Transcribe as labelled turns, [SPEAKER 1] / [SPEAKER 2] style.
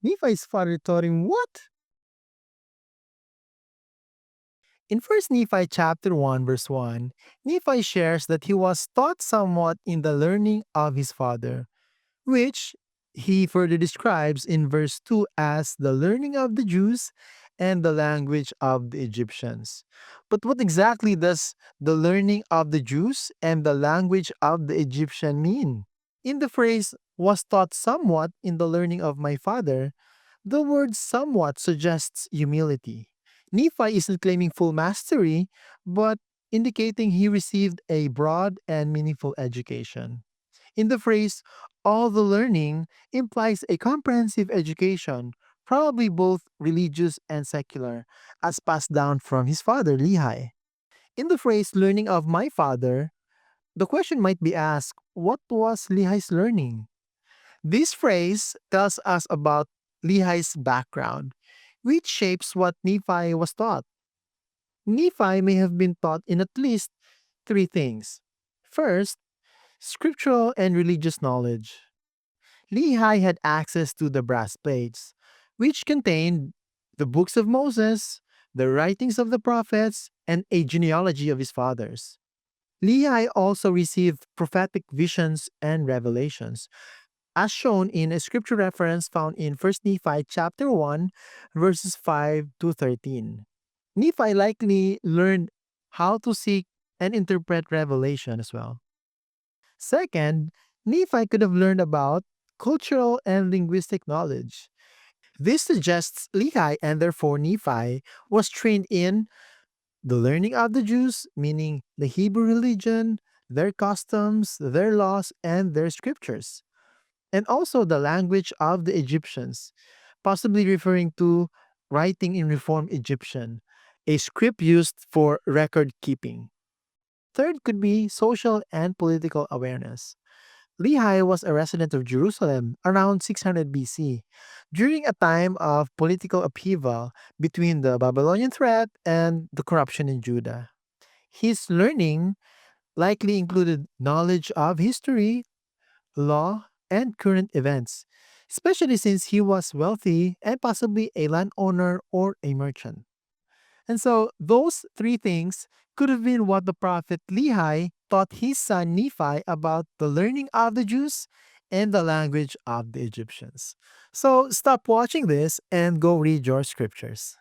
[SPEAKER 1] Nephi's father taught him what? In First Nephi chapter 1 verse 1, Nephi shares that he was taught somewhat in the learning of his father, which he further describes in verse 2 as the learning of the Jews and the language of the Egyptians. But what exactly does the learning of the Jews and the language of the Egyptian mean? In the phrase was taught somewhat in the learning of my father, the word somewhat suggests humility. Nephi isn't claiming full mastery, but indicating he received a broad and meaningful education. In the phrase, all the learning implies a comprehensive education, probably both religious and secular, as passed down from his father, Lehi. In the phrase, learning of my father, the question might be asked, what was Lehi's learning? This phrase tells us about Lehi's background, which shapes what Nephi was taught. Nephi may have been taught in at least three things. First, scriptural and religious knowledge. Lehi had access to the brass plates, which contained the books of Moses, the writings of the prophets, and a genealogy of his fathers. Lehi also received prophetic visions and revelations, as shown in a scripture reference found in First Nephi chapter 1, verses 5 to 13. Nephi likely learned how to seek and interpret revelation as well. Second, Nephi could have learned about cultural and linguistic knowledge. This suggests Lehi and therefore Nephi was trained in the learning of the Jews, meaning the Hebrew religion, their customs, their laws, and their scriptures, and also the language of the Egyptians, possibly referring to writing in Reformed Egyptian, a script used for record keeping. Third could be social and political awareness. Lehi was a resident of Jerusalem around 600 BC, during a time of political upheaval between the Babylonian threat and the corruption in Judah. His learning likely included knowledge of history, law, and current events, especially since he was wealthy and possibly a landowner or a merchant. And so those three things could have been what the prophet Lehi taught his son Nephi about the learning of the Jews and the language of the Egyptians. So stop watching this and go read your scriptures.